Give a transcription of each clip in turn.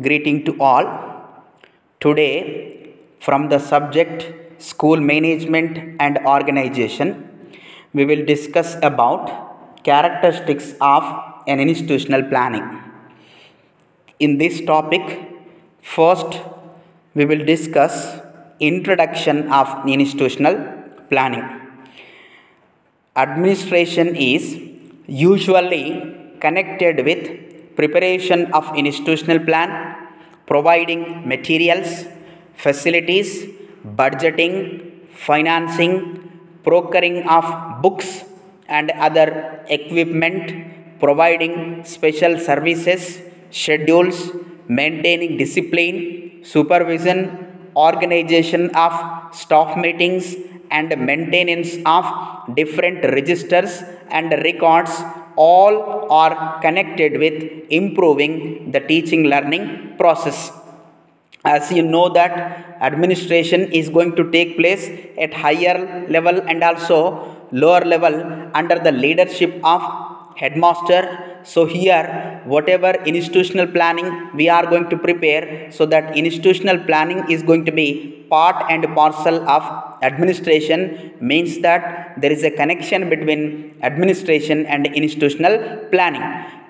Greeting to all. Today, from the subject School Management and Organization, we will discuss about characteristics of an institutional planning. In this topic, first we will discuss introduction of institutional planning. Administration is usually connected with preparation of institutional plan, providing materials, facilities, budgeting, financing, procuring of books and other equipment, providing special services, schedules, maintaining discipline, supervision, organization of staff meetings, and maintenance of different registers and records all are connected with improving the teaching learning process. As you know that administration is going to take place at higher level and also lower level under the leadership of headmaster. So here whatever institutional planning we are going to prepare, so that institutional planning is going to be part and parcel of administration, means that there is a connection between administration and institutional planning.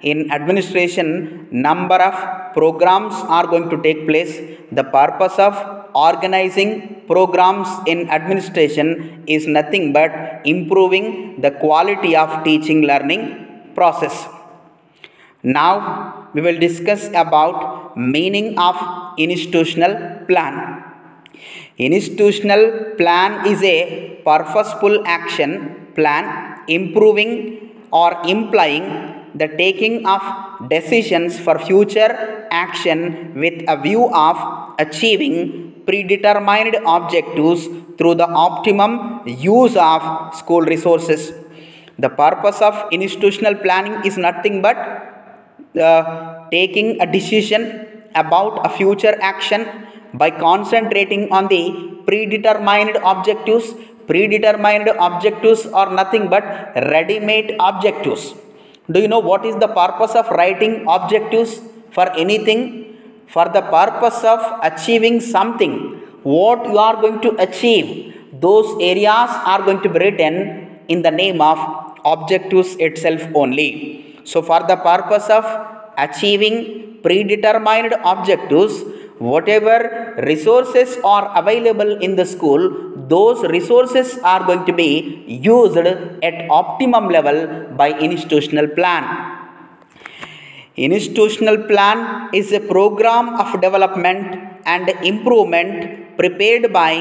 In administration, number of programs are going to take place. The purpose of organizing programs in administration is nothing but improving the quality of teaching learning process. Now we will discuss about meaning of institutional plan. Institutional plan is a purposeful action plan improving or implying the taking of decisions for future action with a view of achieving predetermined objectives through the optimum use of school resources. The purpose of institutional planning is nothing but taking a decision about a future action by concentrating on the predetermined objectives. Predetermined objectives are nothing but ready-made objectives. Do you know what is the purpose of writing objectives for anything? For the purpose of achieving something. What you are going to achieve, those areas are going to be written in the name of objectives itself only. So for the purpose of achieving predetermined objectives, whatever resources are available in the school, those resources are going to be used at optimum level by institutional plan. Institutional plan is a program of development and improvement prepared by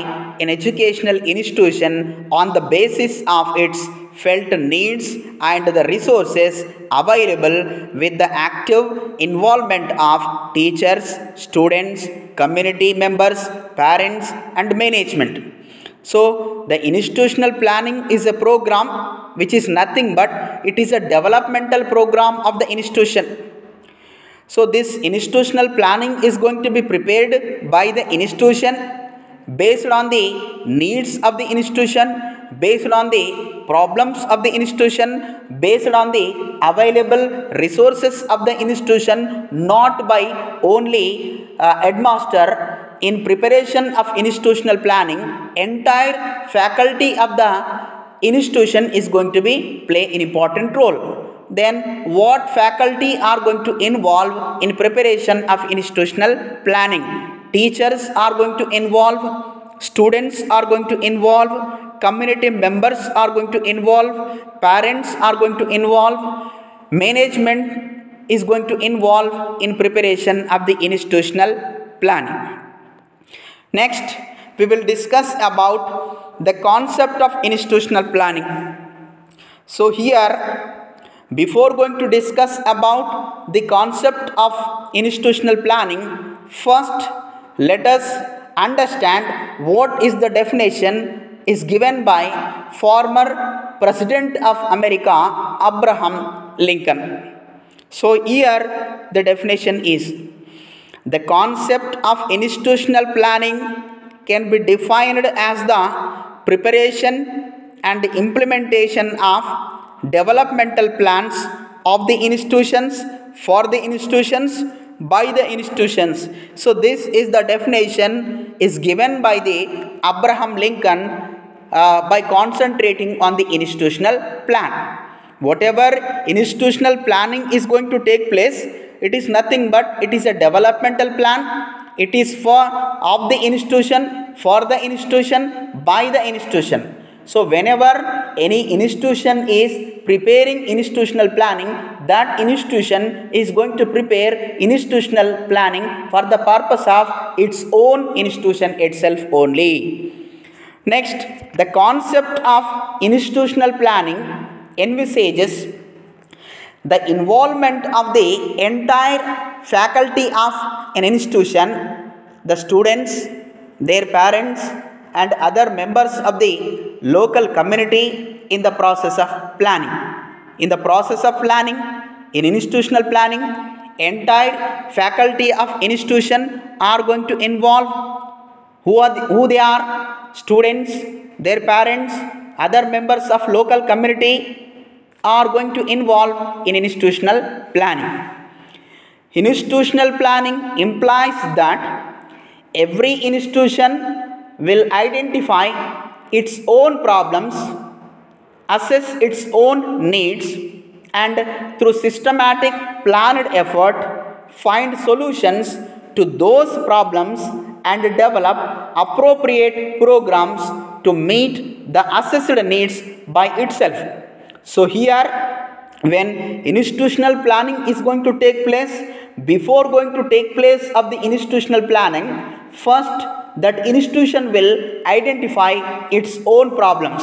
an educational institution on the basis of its felt needs and the resources available, with the active involvement of teachers, students, community members, parents and management. So the institutional planning is a program which is nothing but it is a developmental program of the institution. So this institutional planning is going to be prepared by the institution based on the needs of the institution, based on the problems of the institution, based on the available resources of the institution, not by only headmaster. In preparation of institutional planning, entire faculty of the institution is going to be play an important role. Then what faculty are going to involve in preparation of institutional planning? Teachers are going to involve, students are going to involve, community members are going to involve, parents are going to involve, management is going to involve in preparation of the institutional planning. Next, we will discuss about the concept of institutional planning. So here, before going to discuss about the concept of institutional planning, first let us understand what is the definition is given by former President of America, Abraham Lincoln. So here the definition is: the concept of institutional planning can be defined as the preparation and implementation of developmental plans of the institutions for the institutions by the institutions. So this is the definition is given by the Abraham Lincoln by concentrating on the institutional plan. Whatever institutional planning is going to take place, it is nothing but it is a developmental plan. It is of the institution, for the institution, by the institution. So whenever any institution is preparing institutional planning, that institution is going to prepare institutional planning for the purpose of its own institution itself only. Next, the concept of institutional planning envisages the involvement of the entire faculty of an institution, the students, their parents, and other members of the local community in the process of planning. In the process of planning, in institutional planning, entire faculty of institution are going to involve who they are, students, their parents, other members of local community are going to involve in institutional planning. Institutional planning implies that every institution will identify its own problems, assess its own needs, and through systematic planned effort find solutions to those problems and develop appropriate programs to meet the assessed needs by itself. So here, when institutional planning is going to take place, before going to take place of the institutional planning, first that institution will identify its own problems.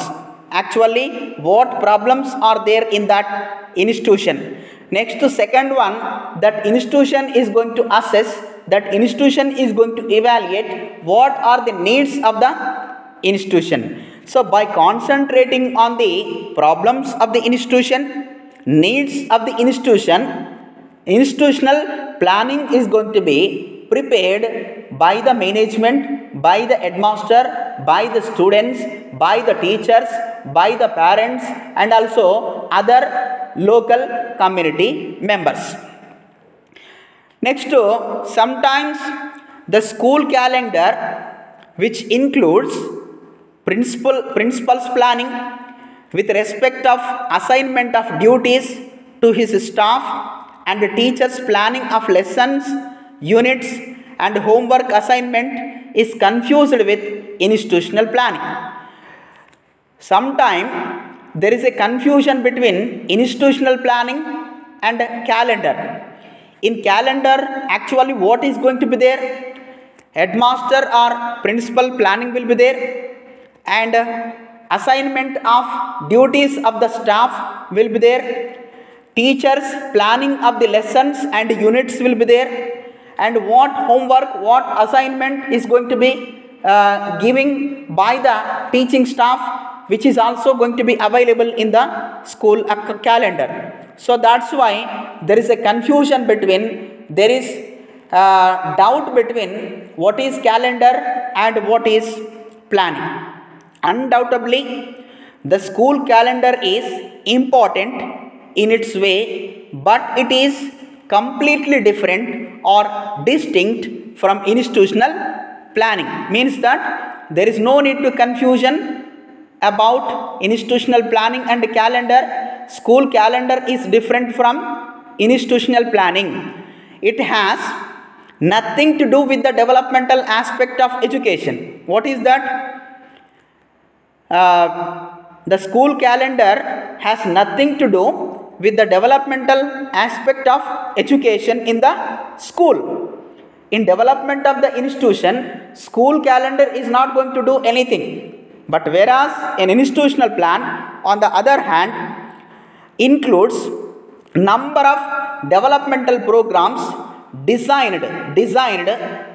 Actually, what problems are there in that institution? Next to second one, that institution is going to assess, that institution is going to evaluate what are the needs of the institution. So by concentrating on the problems of the institution, needs of the institution, institutional planning is going to be prepared by the management, by the headmaster, by the students, by the teachers, by the parents, and also other local community members. Next, sometimes the school calendar, which includes principal's planning with respect of assignment of duties to his staff and the teachers' planning of lessons, units, and homework assignment, is confused with institutional planning. Sometimes there is a confusion between institutional planning and calendar. In calendar, actually what is going to be there? Headmaster or principal planning will be there, and assignment of duties of the staff will be there. Teachers planning of the lessons and units will be there, and what homework, what assignment is going to be giving by the teaching staff, which is also going to be available in the school calendar. So that's why there is a confusion between, there is doubt between what is calendar and what is planning. Undoubtedly, the school calendar is important in its way, but it is completely different or distinct from institutional planning. Means that there is no need to confusion about institutional planning and calendar. School calendar is different from institutional planning. It has nothing to do with the developmental aspect of education. What is that? The school calendar has nothing to do with the developmental aspect of education in the school. In development of the institution, school calendar is not going to do anything. But whereas an institutional plan, on the other hand, includes number of developmental programs designed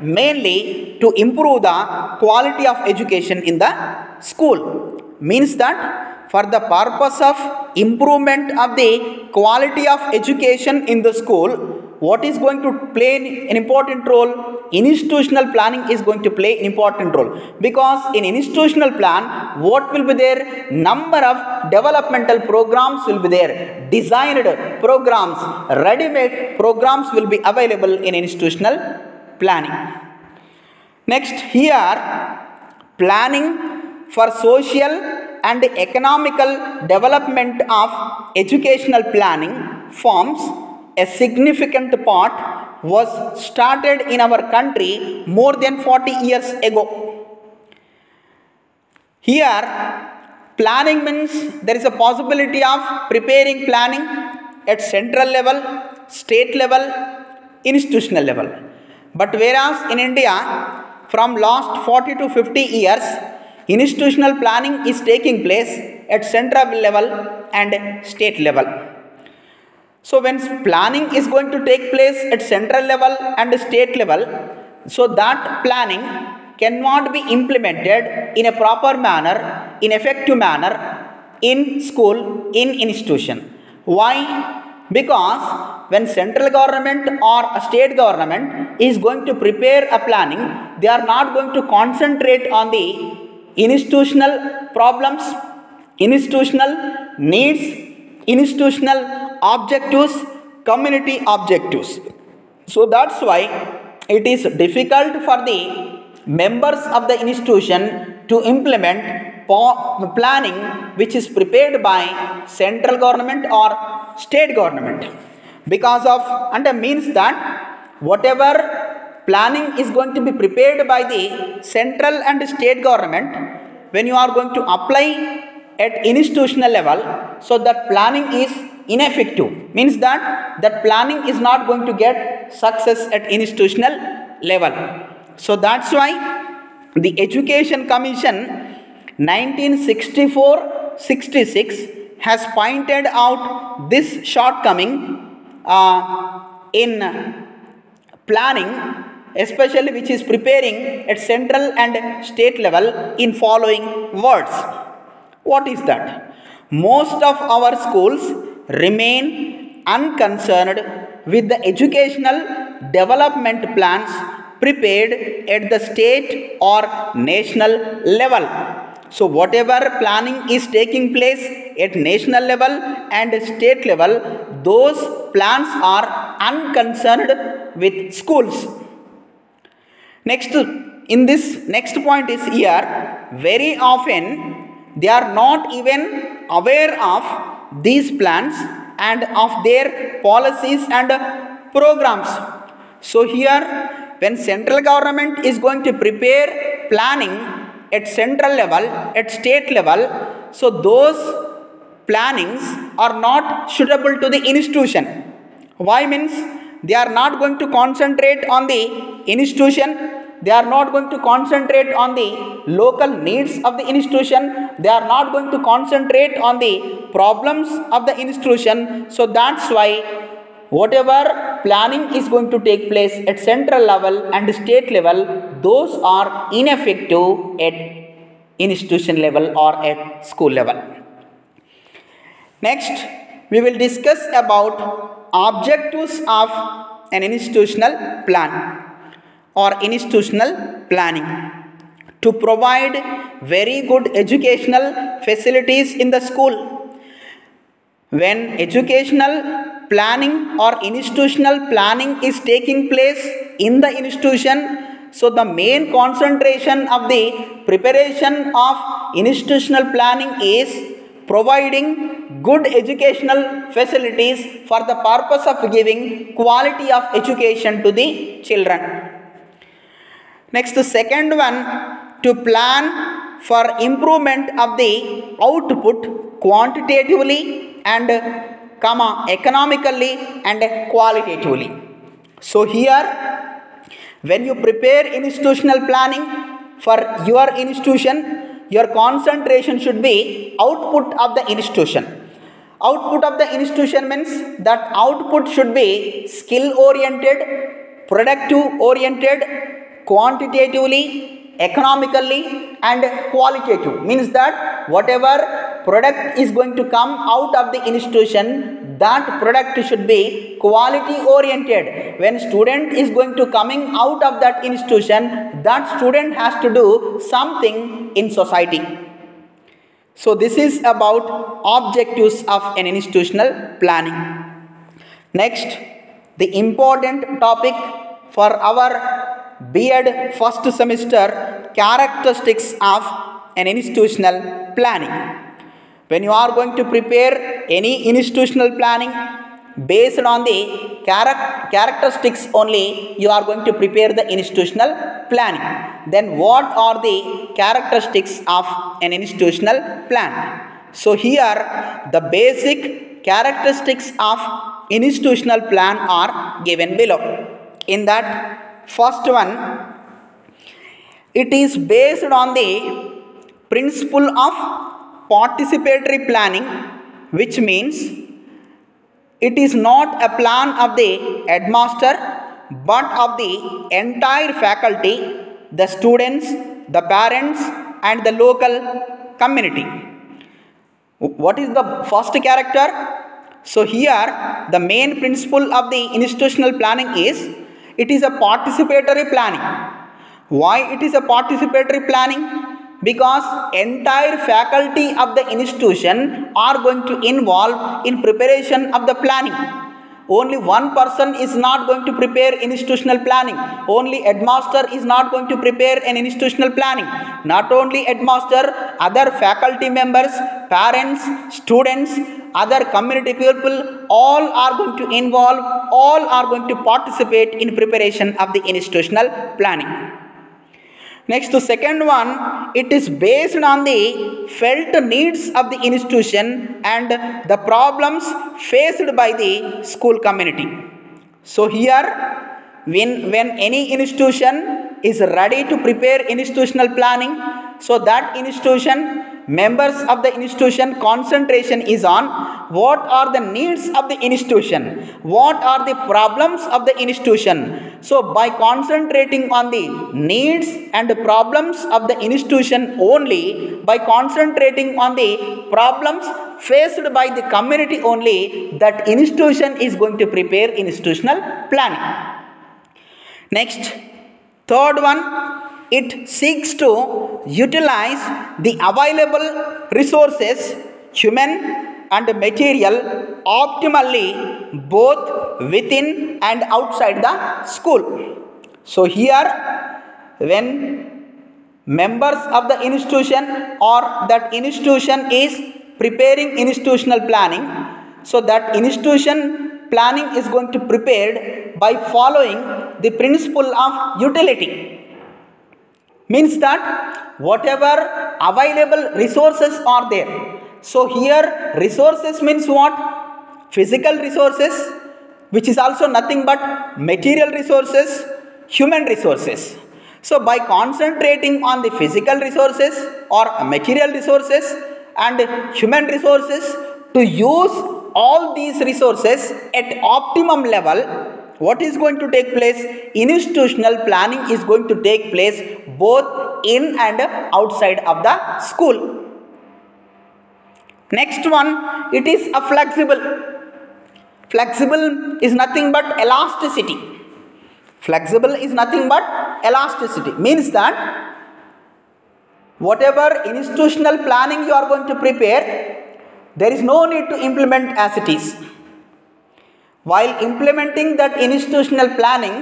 mainly to improve the quality of education in the school. Means that for the purpose of improvement of the quality of education in the school, what is going to play an important role? Institutional planning is going to play an important role, because in institutional plan, what will be there? Number of developmental programs will be there, designed programs, ready-made programs will be available in institutional planning. Next, here planning for social and economical development of educational planning forms a significant part, was started in our country more than 40 years ago. Here planning means there is a possibility of preparing planning at central level, state level, institutional level. But whereas in India, from last 40 to 50 years, institutional planning is taking place at central level and state level. So when planning is going to take place at central level and state level, so that planning cannot be implemented in a proper manner, in effective manner in school, in institution. Why? Because when central government or a state government is going to prepare a planning, they are not going to concentrate on the institutional problems, institutional needs, institutional objectives, community objectives. So that's why it is difficult for the members of the institution to implement planning which is prepared by central government or state government, because of, and means that whatever planning is going to be prepared by the central and state government, when you are going to apply at institutional level, so that planning is ineffective, means that that planning is not going to get success at institutional level. So that's why the Education Commission 1964-66 has pointed out this shortcoming in planning, especially which is preparing at central and state level, in following words. What is that? Most of our schools remain unconcerned with the educational development plans prepared at the state or national level. So whatever planning is taking place at national level and state level, those plans are unconcerned with schools. Next, in this next point is here, very often they are not even aware of these plans and of their policies and programs. So here, when central government is going to prepare planning at central level, at state level, so those plannings are not suitable to the institution. Why? Means they are not going to concentrate on the institution, they are not going to concentrate on the local needs of the institution, they are not going to concentrate on the problems of the institution. So that's why whatever planning is going to take place at central level and state level, those are ineffective at institution level or at school level. Next, we will discuss about objectives of an institutional plan or institutional planning: to provide very good educational facilities in the school. When educational planning or institutional planning is taking place in the institution, so the main concentration of the preparation of institutional planning is providing good educational facilities for the purpose of giving quality of education to the children. Next, the second one, to plan for improvement of the output quantitatively and economically and qualitatively. So here, when you prepare institutional planning for your institution, your concentration should be output of the institution. Output of the institution means that output should be skill oriented, productive oriented, quantitatively, economically and qualitative, means that whatever product is going to come out of the institution, that product should be quality oriented. When student is going to coming out of that institution, that student has to do something in society. So this is about objectives of an institutional planning. Next, the important topic for our B.Ed first semester, characteristics of an institutional planning. When you are going to prepare any institutional planning, based on the characteristics only, you are going to prepare the institutional planning. Then what are the characteristics of an institutional plan? So here the basic characteristics of institutional plan are given below. In that first one, it is based on the principle of participatory planning, which means it is not a plan of the headmaster but of the entire faculty, the students, the parents and the local community. What is the first character? So here the main principle of the institutional planning is it is a participatory planning. Why it is a participatory planning? Because entire faculty of the institution are going to involve in preparation of the planning. Only one person is not going to prepare institutional planning. Only headmaster is not going to prepare an institutional planning. Not only headmaster, other faculty members, parents, students, other community people, all are going to involve, all are going to participate in preparation of the institutional planning. Next, the second one, it is based on the felt needs of the institution and the problems faced by the school community. So here, when any institution is ready to prepare institutional planning, so that institution, members of the institution, concentration is on what are the needs of the institution, what are the problems of the institution. So by concentrating on the needs and the problems of the institution only, by concentrating on the problems faced by the community only, that institution is going to prepare institutional planning. Next, third one, it seeks to utilize the available resources, human and material, optimally both within and outside the school. So here, when members of the institution or that institution is preparing institutional planning, so that institution planning is going to be prepared by following the principle of utility. Means that whatever available resources are there. So here resources means what? Physical resources, which is also nothing but material resources, human resources. So by concentrating on the physical resources or material resources and human resources, to use all these resources at optimum level, what is going to take place? Institutional planning is going to take place both in and outside of the school. Next one, it is a flexible. Flexible is nothing but elasticity. Flexible is nothing but elasticity. Means that whatever institutional planning you are going to prepare, there is no need to implement as it is. While implementing that institutional planning,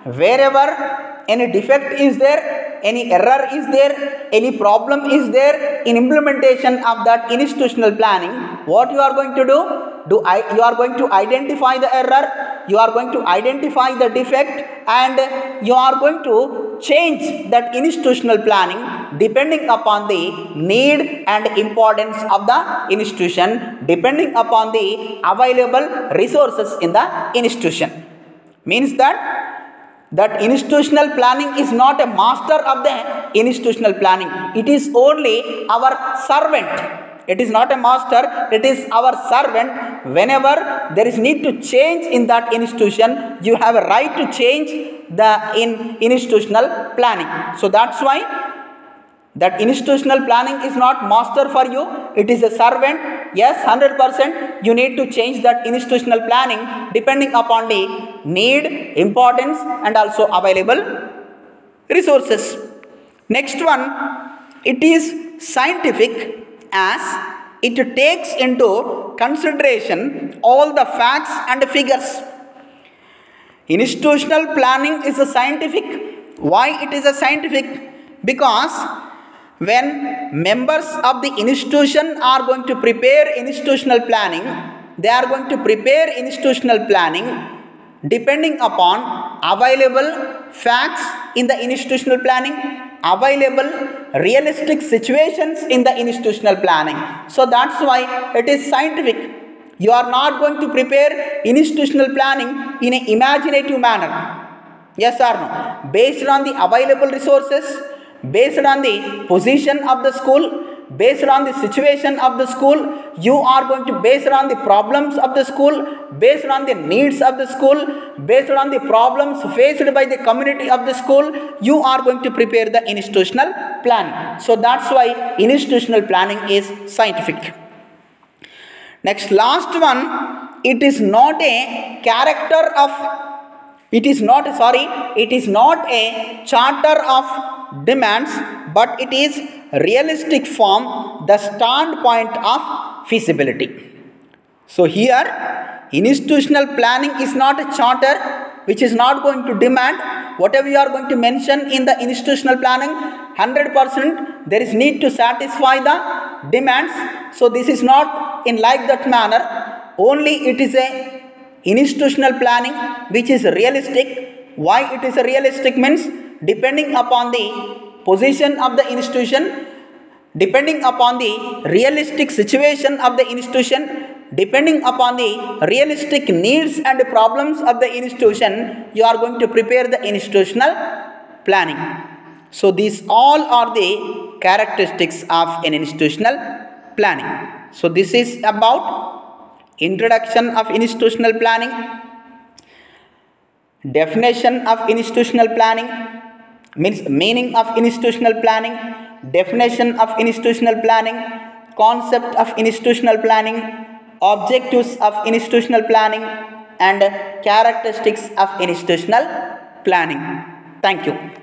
wherever any defect is there, any error is there, any problem is there in implementation of that institutional planning, what you are going to do? You are going to identify the error, you are going to identify the defect, and you are going to change that institutional planning depending upon the need and importance of the institution, depending upon the available resources in the institution. Means that institutional planning is not a master of the institutional planning. It is only our servant. It is not a master, it is our servant. Whenever there is need to change in that institution, you have a right to change the institutional planning. So that's why That institutional planning is not master for you, it is a servant. Yes, 100% you need to change that institutional planning depending upon the need, importance and also available resources. Next one, it is scientific as it takes into consideration all the facts and figures. Institutional planning is a scientific. Why it is a scientific? Because when members of the institution are going to prepare institutional planning, they are going to prepare institutional planning depending upon available facts in the institutional planning, available realistic situations in the institutional planning. So that's why it is scientific. You are not going to prepare institutional planning in an imaginative manner. Yes or no? Based on the available resources, based on the position of the school, based on the situation of the school, you are going to base on the problems of the school, based on the needs of the school, based on the problems faced by the community of the school, you are going to prepare the institutional planning. So that's why institutional planning is scientific. Next, last one, it is not a charter of demands, but it is realistic from the standpoint of feasibility. So here, institutional planning is not a charter which is not going to demand whatever you are going to mention in the institutional planning. 100% there is need to satisfy the demands. So this is not in like that manner. Only it is a institutional planning which is realistic. Why it is a realistic means depending upon the position of the institution, depending upon the realistic situation of the institution, depending upon the realistic needs and problems of the institution, you are going to prepare the institutional planning. So these all are the characteristics of an institutional planning. So this is about introduction of institutional planning, definition of institutional planning, means meaning of institutional planning, definition of institutional planning, concept of institutional planning, objectives of institutional planning and characteristics of institutional planning. Thank you.